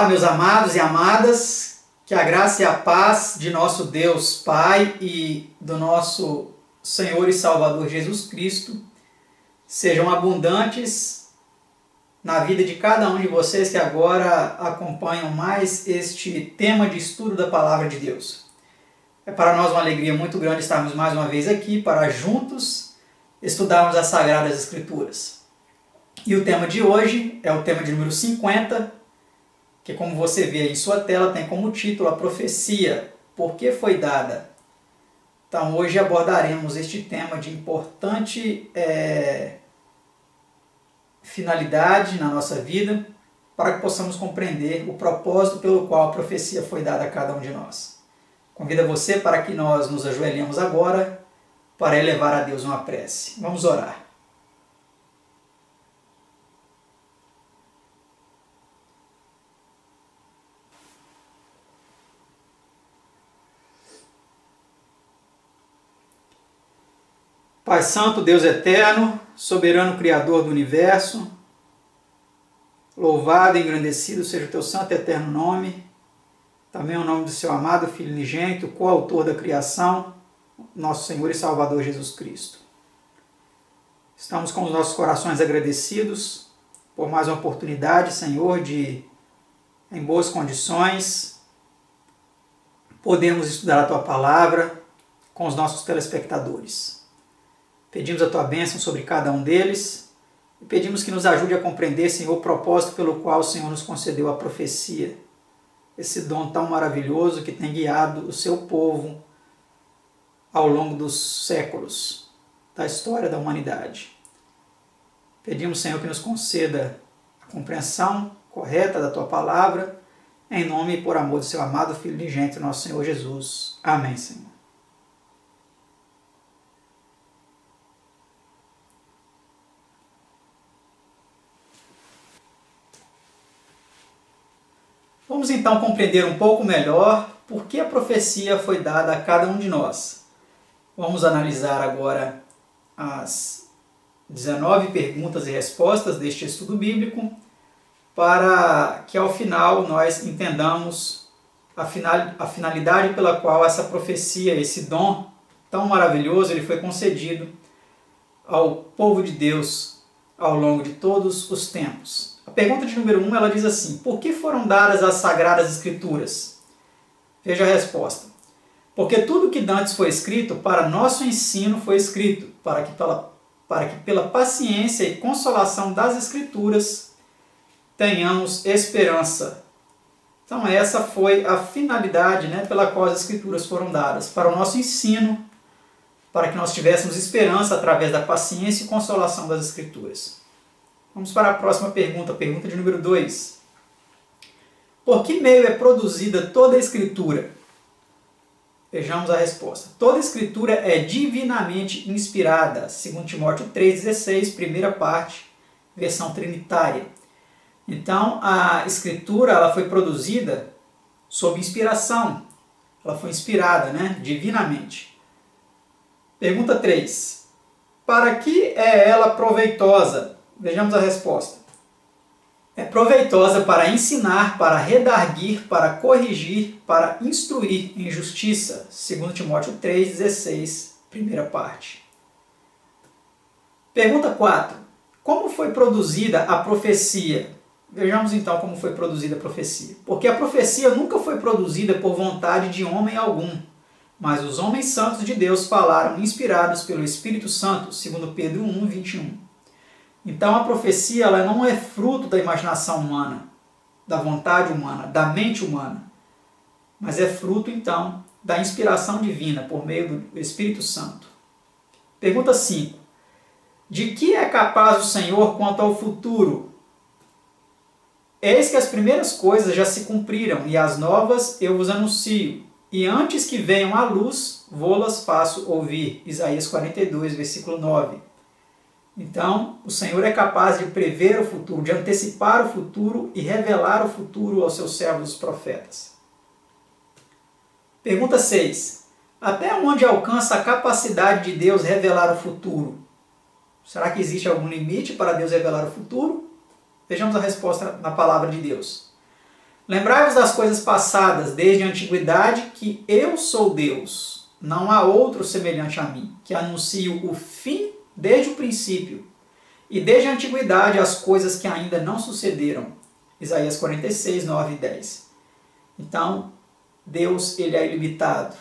Olá, meus amados e amadas, que a graça e a paz de nosso Deus Pai e do nosso Senhor e Salvador Jesus Cristo sejam abundantes na vida de cada um de vocês que agora acompanham mais este tema de estudo da Palavra de Deus. É para nós uma alegria muito grande estarmos mais uma vez aqui para juntos estudarmos as Sagradas Escrituras. E o tema de hoje é o tema de número 50, que como você vê aí em sua tela tem como título a profecia, por que foi dada? Então hoje abordaremos este tema de importante finalidade na nossa vida, para que possamos compreender o propósito pelo qual a profecia foi dada a cada um de nós. Convido você para que nós nos ajoelhemos agora para elevar a Deus uma prece. Vamos orar. Pai Santo, Deus Eterno, Soberano Criador do Universo, louvado e engrandecido seja o Teu santo e eterno nome, também o nome do Seu amado Filho unigênito, coautor da criação, nosso Senhor e Salvador Jesus Cristo. Estamos com os nossos corações agradecidos por mais uma oportunidade, Senhor, de, em boas condições, podermos estudar a Tua Palavra com os nossos telespectadores. Pedimos a Tua bênção sobre cada um deles e pedimos que nos ajude a compreender, Senhor, o propósito pelo qual o Senhor nos concedeu a profecia, esse dom tão maravilhoso que tem guiado o Seu povo ao longo dos séculos da história da humanidade. Pedimos, Senhor, que nos conceda a compreensão correta da Tua Palavra, em nome e por amor do Seu amado Filho unigênito, nosso Senhor Jesus. Amém, Senhor. Vamos então compreender um pouco melhor por que a profecia foi dada a cada um de nós. Vamos analisar agora as 19 perguntas e respostas deste estudo bíblico, para que ao final nós entendamos a finalidade pela qual essa profecia, esse dom tão maravilhoso, ele foi concedido ao povo de Deus ao longo de todos os tempos. A pergunta de número 1, ela diz assim: por que foram dadas as Sagradas Escrituras? Veja a resposta. Porque tudo que dantes foi escrito, para nosso ensino foi escrito, para que pela paciência e consolação das Escrituras tenhamos esperança. Então essa foi a finalidade, pela qual as Escrituras foram dadas, para o nosso ensino, para que nós tivéssemos esperança através da paciência e consolação das Escrituras. Vamos para a próxima pergunta, pergunta de número 2. Por que meio é produzida toda a Escritura? Vejamos a resposta. Toda a Escritura é divinamente inspirada, segundo Timóteo 3,16, primeira parte, versão trinitária. Então, a Escritura ela foi produzida sob inspiração. Ela foi inspirada, divinamente. Pergunta 3. Para que é ela proveitosa? Vejamos a resposta. É proveitosa para ensinar, para redarguir, para corrigir, para instruir em justiça, segundo Timóteo 3,16, primeira parte. Pergunta 4. Como foi produzida a profecia? Vejamos então como foi produzida a profecia. Porque a profecia nunca foi produzida por vontade de homem algum, mas os homens santos de Deus falaram inspirados pelo Espírito Santo, segundo Pedro 1,21. Então a profecia ela não é fruto da imaginação humana, da vontade humana, da mente humana, mas é fruto então da inspiração divina por meio do Espírito Santo. Pergunta 5. De que é capaz o Senhor quanto ao futuro? Eis que as primeiras coisas já se cumpriram e as novas eu vos anuncio, e antes que venham à luz, vô-las faço ouvir. Isaías 42, versículo 9. Então, o Senhor é capaz de prever o futuro, de antecipar o futuro e revelar o futuro aos seus servos os profetas. Pergunta 6. Até onde alcança a capacidade de Deus revelar o futuro? Será que existe algum limite para Deus revelar o futuro? Vejamos a resposta na palavra de Deus. Lembrai-vos das coisas passadas desde a antiguidade, que eu sou Deus, não há outro semelhante a mim, que anuncio o fim desde o princípio, e desde a antiguidade as coisas que ainda não sucederam. Isaías 46, 9 e 10. Então, Deus ele é ilimitado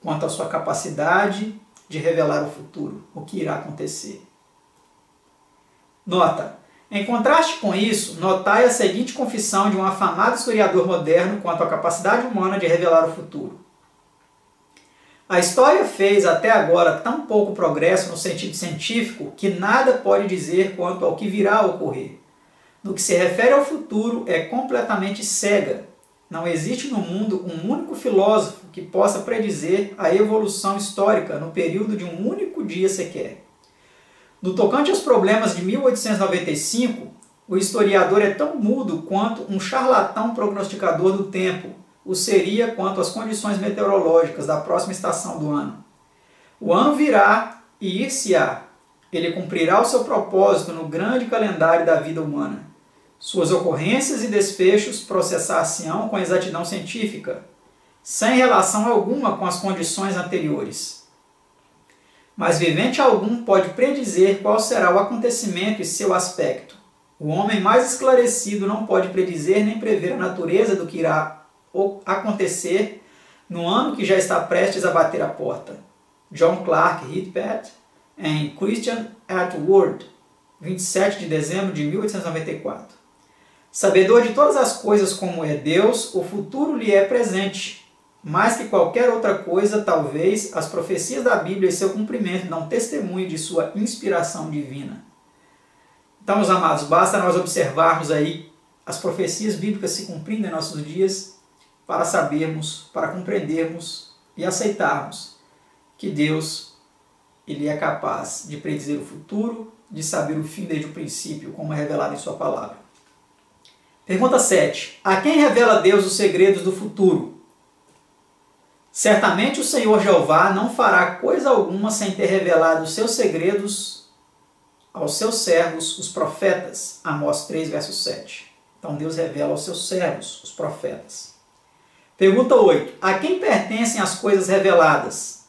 quanto à sua capacidade de revelar o futuro, o que irá acontecer. Nota: em contraste com isso, notai a seguinte confissão de um afamado historiador moderno quanto à capacidade humana de revelar o futuro. A história fez até agora tão pouco progresso no sentido científico que nada pode dizer quanto ao que virá a ocorrer. No que se refere ao futuro, é completamente cega. Não existe no mundo um único filósofo que possa predizer a evolução histórica no período de um único dia sequer. No tocante aos problemas de 1895, o historiador é tão mudo quanto um charlatão prognosticador do tempo o seria quanto às condições meteorológicas da próxima estação do ano. O ano virá e ir-se-á. Ele cumprirá o seu propósito no grande calendário da vida humana. Suas ocorrências e desfechos processar-se-ão com exatidão científica, sem relação alguma com as condições anteriores. Mas vivente algum pode predizer qual será o acontecimento e seu aspecto. O homem mais esclarecido não pode predizer nem prever a natureza do que irá acontecer no ano que já está prestes a bater a porta. John Clark Whitpath, em Christian at Word, 27 de dezembro de 1894. Sabedor de todas as coisas como é Deus, o futuro lhe é presente. Mais que qualquer outra coisa, talvez, as profecias da Bíblia e seu cumprimento dão testemunho de sua inspiração divina. Então, meus amados, basta nós observarmos aí as profecias bíblicas se cumprindo em nossos dias para sabermos, para compreendermos e aceitarmos que Deus ele é capaz de predizer o futuro, de saber o fim desde o princípio, como é revelado em sua palavra. Pergunta 7. A quem revela Deus os segredos do futuro? Certamente o Senhor Jeová não fará coisa alguma sem ter revelado os seus segredos aos seus servos, os profetas. Amós 3, verso 7. Então Deus revela aos seus servos, os profetas. Pergunta 8. A quem pertencem as coisas reveladas?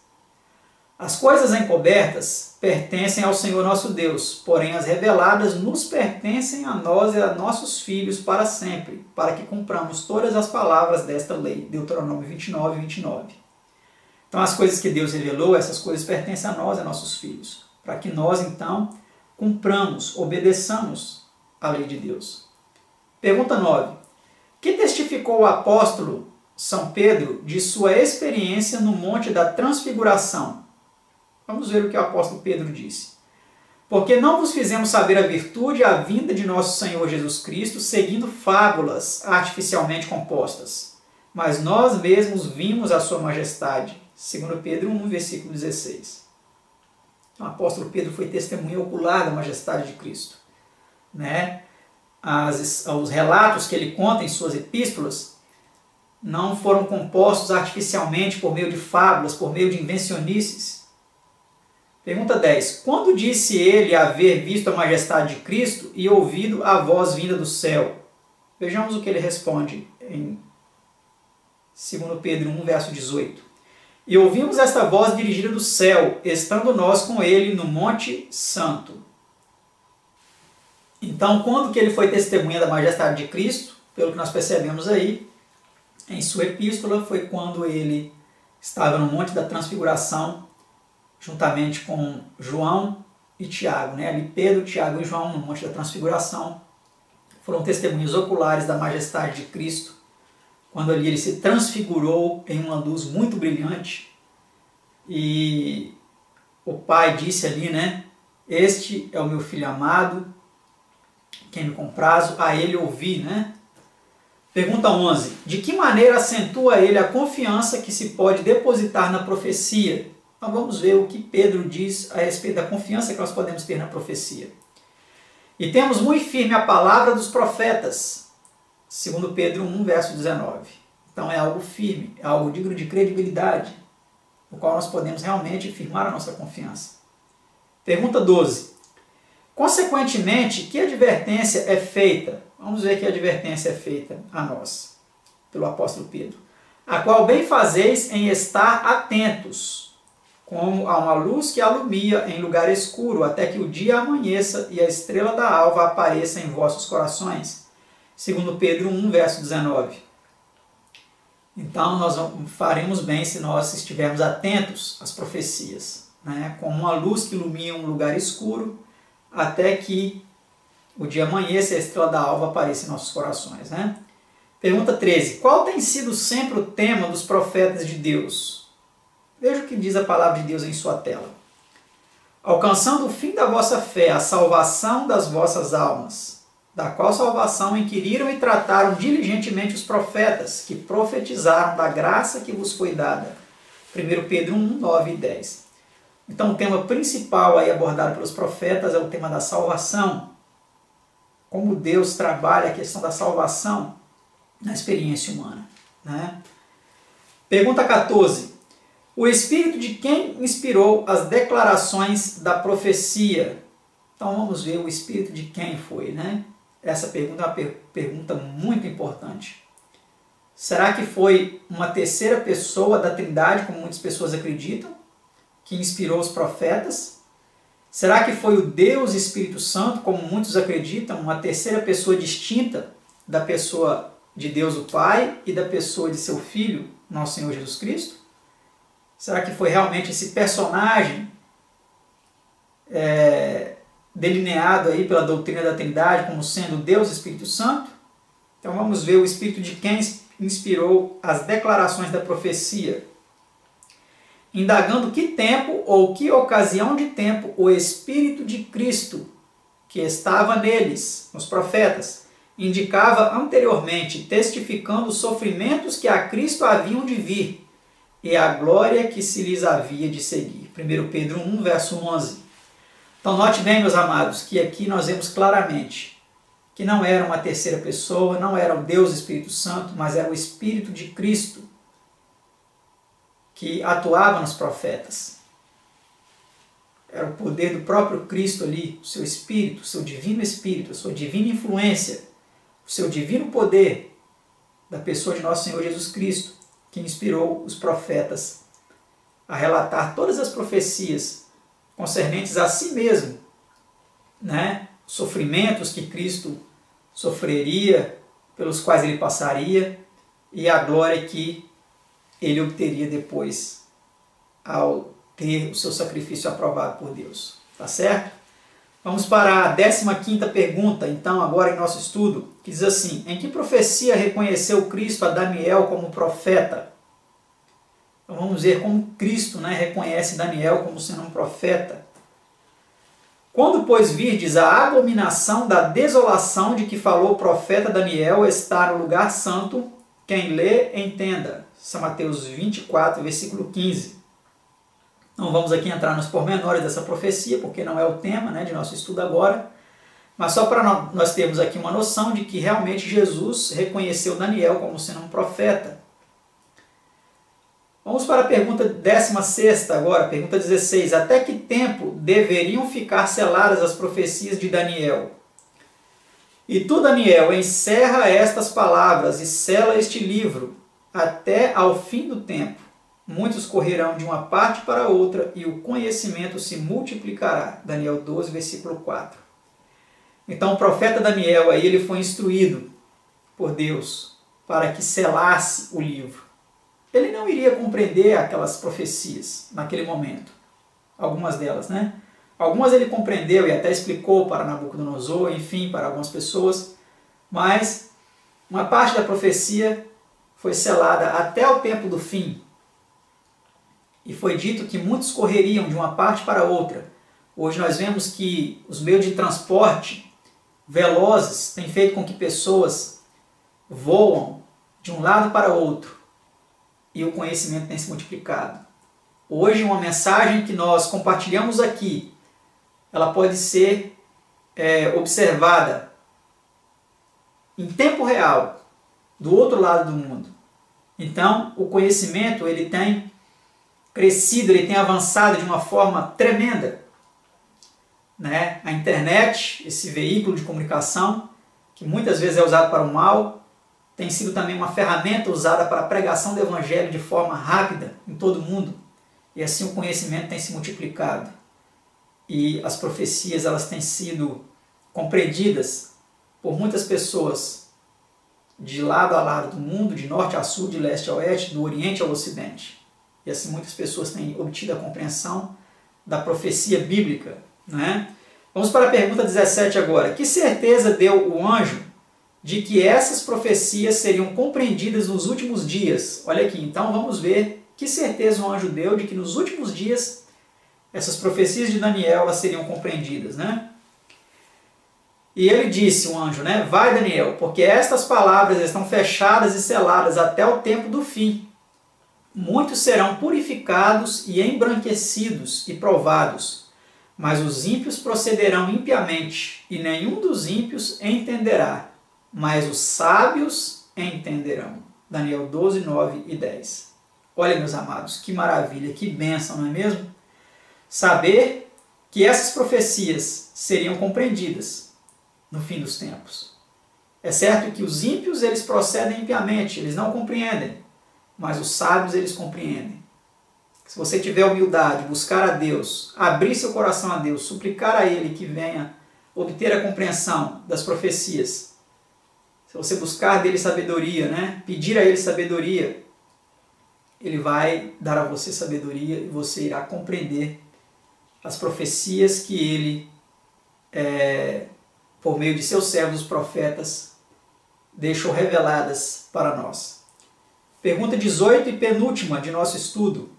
As coisas encobertas pertencem ao Senhor nosso Deus, porém as reveladas nos pertencem a nós e a nossos filhos para sempre, para que cumpramos todas as palavras desta lei. Deuteronômio 29, 29. Então as coisas que Deus revelou, essas coisas pertencem a nós e a nossos filhos, para que nós então cumpramos, obedeçamos a lei de Deus. Pergunta 9. Que testificou o apóstolo São Pedro de sua experiência no Monte da Transfiguração? Vamos ver o que o apóstolo Pedro disse. Porque não vos fizemos saber a virtude e a vinda de nosso Senhor Jesus Cristo, seguindo fábulas artificialmente compostas, mas nós mesmos vimos a sua majestade. 2 Pedro 1, versículo 16. Então, o apóstolo Pedro foi testemunha ocular da majestade de Cristo. Os relatos que ele conta em suas epístolas não foram compostos artificialmente por meio de fábulas, por meio de invencionices. Pergunta 10. Quando disse ele haver visto a majestade de Cristo e ouvido a voz vinda do céu? Vejamos o que ele responde em 2 Pedro 1, verso 18. E ouvimos esta voz dirigida do céu, estando nós com ele no Monte Santo. Então, quando que ele foi testemunha da majestade de Cristo? Pelo que nós percebemos aí, em sua epístola, foi quando ele estava no Monte da Transfiguração, juntamente com João e Tiago. Ali Pedro, Tiago e João, no Monte da Transfiguração, foram testemunhas oculares da majestade de Cristo, quando ali ele se transfigurou em uma luz muito brilhante, e o Pai disse ali, este é o meu Filho amado, quem me comprazo, a ele ouvi, Pergunta 11. De que maneira acentua ele a confiança que se pode depositar na profecia? Então vamos ver o que Pedro diz a respeito da confiança que nós podemos ter na profecia. E temos muito firme a palavra dos profetas, 2 Pedro 1, verso 19. Então é algo firme, é algo digno de credibilidade, no qual nós podemos realmente firmar a nossa confiança. Pergunta 12. Consequentemente, que advertência é feita? Vamos ver que advertência é feita a nós, pelo apóstolo Pedro. A qual bem fazeis em estar atentos, como a uma luz que alumia em lugar escuro, até que o dia amanheça e a estrela da alva apareça em vossos corações. Segundo Pedro 1, verso 19. Então, nós faremos bem se nós estivermos atentos às profecias, né? Como uma luz que ilumina um lugar escuro, até que o dia amanheça e a estrela da alva apareça em nossos corações, né? Pergunta 13. Qual tem sido sempre o tema dos profetas de Deus? Veja o que diz a palavra de Deus em sua tela. Alcançando o fim da vossa fé, a salvação das vossas almas, da qual salvação inquiriram e trataram diligentemente os profetas, que profetizaram da graça que vos foi dada. 1 Pedro 1, 9 e 10. Então o tema principal aí abordado pelos profetas é o tema da salvação. Como Deus trabalha a questão da salvação na experiência humana, né? Pergunta 14. O Espírito de quem inspirou as declarações da profecia? Então vamos ver o Espírito de quem foi, né? Essa pergunta é uma pergunta muito importante. Será que foi uma terceira pessoa da Trindade, como muitas pessoas acreditam, que inspirou os profetas? Será que foi o Deus Espírito Santo, como muitos acreditam, uma terceira pessoa distinta da pessoa de Deus o Pai e da pessoa de seu Filho, nosso Senhor Jesus Cristo? Será que foi realmente esse personagem delineado aí pela doutrina da Trindade como sendo Deus Espírito Santo? Então vamos ver o Espírito de quem inspirou as declarações da profecia. Indagando que tempo ou que ocasião de tempo o Espírito de Cristo, que estava neles, nos profetas, indicava anteriormente, testificando os sofrimentos que a Cristo haviam de vir e a glória que se lhes havia de seguir. 1 Pedro 1, verso 11. Então note bem, meus amados, que aqui nós vemos claramente que não era uma terceira pessoa, não era o Deus Espírito Santo, mas era o Espírito de Cristo que atuava nos profetas. Era o poder do próprio Cristo ali, o seu Espírito, o seu divino Espírito, a sua divina influência, o seu divino poder da pessoa de nosso Senhor Jesus Cristo, que inspirou os profetas a relatar todas as profecias concernentes a si mesmo, né? Sofrimentos que Cristo sofreria, pelos quais ele passaria, e a glória que ele obteria depois ao ter o seu sacrifício aprovado por Deus. Tá certo? Vamos para a 15ª pergunta, então, agora em nosso estudo, que diz assim: em que profecia reconheceu Cristo a Daniel como profeta? Então vamos ver como Cristo, né, reconhece Daniel como sendo um profeta. Quando, pois, virdes a abominação da desolação de que falou o profeta Daniel, está no lugar santo, quem lê, entenda. São Mateus 24, versículo 15. Não vamos aqui entrar nos pormenores dessa profecia, porque não é o tema, né, de nosso estudo agora, mas só para nós termos aqui uma noção de que realmente Jesus reconheceu Daniel como sendo um profeta. Vamos para a pergunta 16ª agora, pergunta 16. Até que tempo deveriam ficar seladas as profecias de Daniel? E tu, Daniel, encerra estas palavras e sela este livro até ao fim do tempo. Muitos correrão de uma parte para outra e o conhecimento se multiplicará. Daniel 12, versículo 4. Então o profeta Daniel aí, ele foi instruído por Deus para que selasse o livro. Ele não iria compreender aquelas profecias naquele momento. Algumas delas, né? Algumas ele compreendeu e até explicou para Nabucodonosor, enfim, para algumas pessoas. Mas uma parte da profecia foi selada até o tempo do fim. E foi dito que muitos correriam de uma parte para outra. Hoje nós vemos que os meios de transporte velozes têm feito com que pessoas voam de um lado para outro. E o conhecimento tem se multiplicado. Hoje uma mensagem que nós compartilhamos aqui, ela pode ser observada em tempo real, do outro lado do mundo. Então o conhecimento ele tem crescido, ele tem avançado de uma forma tremenda, né? A internet, esse veículo de comunicação, que muitas vezes é usado para o mal, tem sido também uma ferramenta usada para a pregação do Evangelho de forma rápida em todo o mundo. E assim o conhecimento tem se multiplicado. E as profecias elas têm sido compreendidas por muitas pessoas de lado a lado do mundo, de norte a sul, de leste a oeste, do oriente ao ocidente. E assim muitas pessoas têm obtido a compreensão da profecia bíblica, né? Vamos para a pergunta 17 agora. Que certeza deu o anjo de que essas profecias seriam compreendidas nos últimos dias? Olha aqui, então vamos ver que certeza o anjo deu de que nos últimos dias essas profecias de Daniel elas seriam compreendidas, né? E ele disse, o anjo, né? Vai, Daniel, porque estas palavras estão fechadas e seladas até o tempo do fim. Muitos serão purificados e embranquecidos e provados, mas os ímpios procederão impiamente, e nenhum dos ímpios entenderá, mas os sábios entenderão. Daniel 12, 9 e 10. Olha, meus amados, que maravilha, que bênção, não é mesmo? Saber que essas profecias seriam compreendidas no fim dos tempos. É certo que os ímpios eles procedem impiamente, eles não compreendem, mas os sábios eles compreendem. Se você tiver humildade, buscar a Deus, abrir seu coração a Deus, suplicar a Ele que venha obter a compreensão das profecias, se você buscar dele sabedoria, né? Pedir a Ele sabedoria, Ele vai dar a você sabedoria e você irá compreender as profecias que Ele, por meio de seus servos, os profetas, deixou reveladas para nós. Pergunta 18 e penúltima de nosso estudo.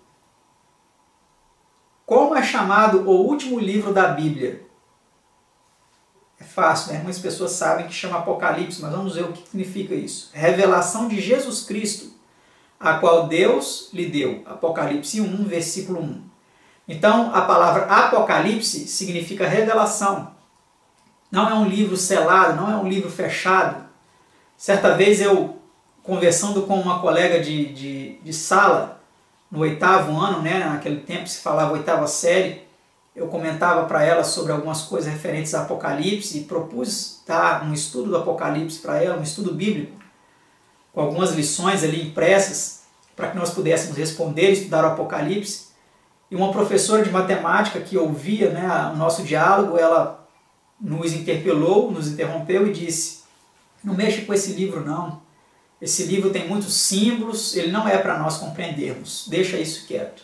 Como é chamado o último livro da Bíblia? É fácil, né? Muitas pessoas sabem que chama Apocalipse, mas vamos ver o que significa isso. Revelação de Jesus Cristo, a qual Deus lhe deu. Apocalipse 1, versículo 1. Então, a palavra Apocalipse significa revelação. Não é um livro selado, não é um livro fechado. Certa vez eu, conversando com uma colega de sala, no 8º ano, né, naquele tempo se falava 8ª série, eu comentava para ela sobre algumas coisas referentes a Apocalipse e propus dar um estudo do Apocalipse para ela, um estudo bíblico, com algumas lições ali impressas, para que nós pudéssemos responder e estudar o Apocalipse. E uma professora de matemática que ouvia, né, o nosso diálogo, ela nos interpelou, nos interrompeu e disse: não mexa com esse livro não, esse livro tem muitos símbolos, ele não é para nós compreendermos, deixa isso quieto.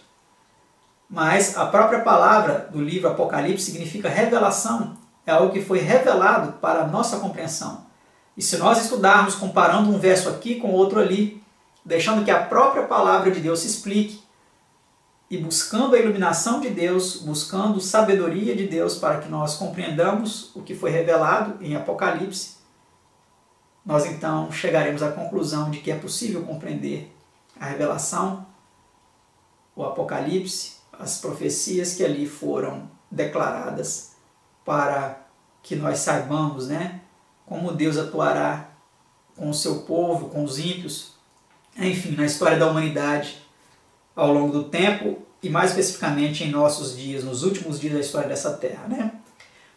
Mas a própria palavra do livro Apocalipse significa revelação, é algo que foi revelado para a nossa compreensão. E se nós estudarmos comparando um verso aqui com outro ali, deixando que a própria palavra de Deus se explique, e buscando a iluminação de Deus, buscando sabedoria de Deus para que nós compreendamos o que foi revelado em Apocalipse, nós então chegaremos à conclusão de que é possível compreender a revelação, o Apocalipse, as profecias que ali foram declaradas para que nós saibamos, né, como Deus atuará com o seu povo, com os ímpios, enfim, na história da humanidade ao longo do tempo e mais especificamente em nossos dias, nos últimos dias da história dessa terra, né?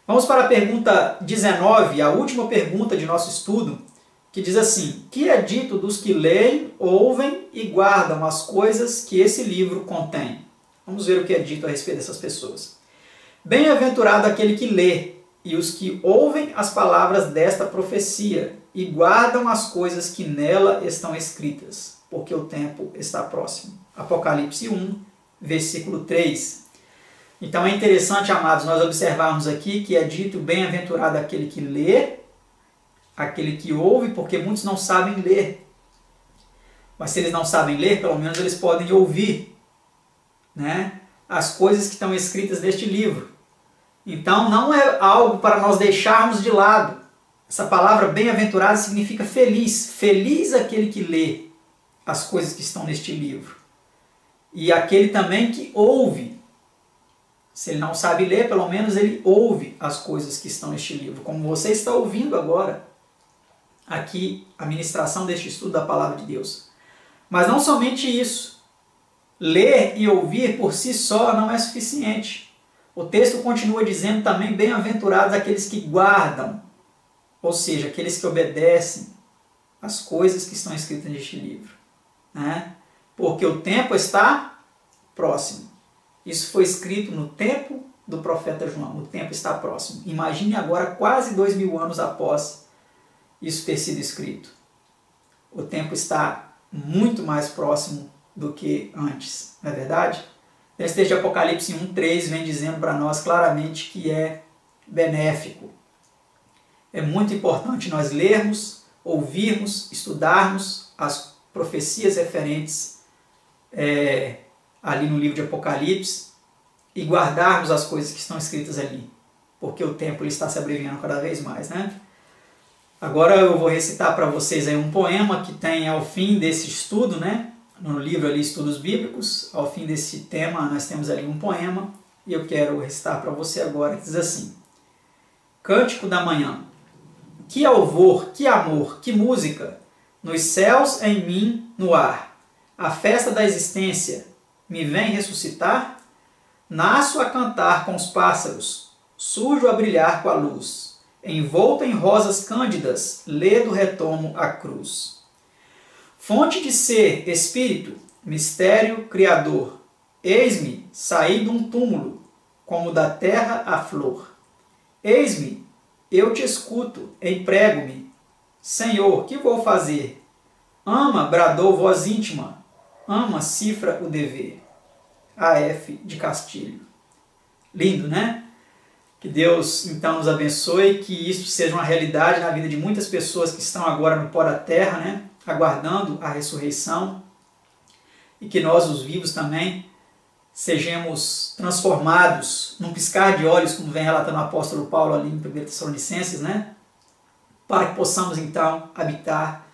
Vamos para a pergunta 19, a última pergunta de nosso estudo, que diz assim: que é dito dos que leem, ouvem e guardam as coisas que esse livro contém? Vamos ver o que é dito a respeito dessas pessoas. Bem-aventurado aquele que lê e os que ouvem as palavras desta profecia e guardam as coisas que nela estão escritas, porque o tempo está próximo. Apocalipse 1, versículo 3. Então é interessante, amados, nós observarmos aqui que é dito bem-aventurado aquele que lê, aquele que ouve, porque muitos não sabem ler. Mas se eles não sabem ler, pelo menos eles podem ouvir, né, as coisas que estão escritas neste livro. Então não é algo para nós deixarmos de lado. Essa palavra bem-aventurado significa feliz. Feliz aquele que lê as coisas que estão neste livro. E aquele também que ouve. Se ele não sabe ler, pelo menos ele ouve as coisas que estão neste livro. Como você está ouvindo agora aqui a ministração deste estudo da Palavra de Deus. Mas não somente isso. Ler e ouvir por si só não é suficiente. O texto continua dizendo também: bem-aventurados aqueles que guardam, ou seja, aqueles que obedecem as coisas que estão escritas neste livro, né? Porque o tempo está próximo. Isso foi escrito no tempo do profeta João. O tempo está próximo. Imagine agora, quase 2000 anos após isso ter sido escrito. O tempo está muito mais próximo do que antes, não é verdade? Esse texto de Apocalipse 1:3 vem dizendo para nós claramente que é benéfico. É muito importante nós lermos, ouvirmos, estudarmos as profecias referentes ali no livro de Apocalipse e guardarmos as coisas que estão escritas ali, porque o tempo ele está se abreviando cada vez mais, né? Agora eu vou recitar para vocês aí um poema que tem ao fim desse estudo, né? No livro ali Estudos Bíblicos, ao fim desse tema nós temos ali um poema e eu quero recitar para você agora, que diz assim: Cântico da manhã. Que alvor, que amor, que música, nos céus, em mim, no ar. A festa da existência me vem ressuscitar? Nasço a cantar com os pássaros, surjo a brilhar com a luz. Envolto em rosas cândidas, ledo retomo a cruz. Fonte de ser, espírito, mistério, criador. Eis-me, saí de um túmulo, como da terra a flor. Eis-me, eu te escuto, emprego-me. Senhor, que vou fazer? Ama, bradou voz íntima, ama, cifra o dever. A.F. de Castilho. Lindo, né? Que Deus, então, nos abençoe, que isso seja uma realidade na vida de muitas pessoas que estão agora no pó da terra, né? Aguardando a ressurreição, e que nós, os vivos, também sejamos transformados num piscar de olhos, como vem relatando o apóstolo Paulo ali em 1 Tessalonicenses, né? Para que possamos, então, habitar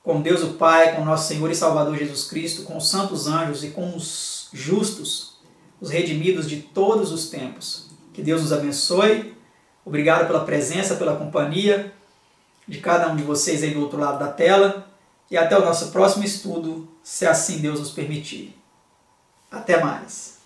com Deus o Pai, com nosso Senhor e Salvador Jesus Cristo, com os santos anjos e com os justos, os redimidos de todos os tempos. Que Deus nos abençoe. Obrigado pela presença, pela companhia de cada um de vocês aí do outro lado da tela. E até o nosso próximo estudo, se assim Deus nos permitir. Até mais.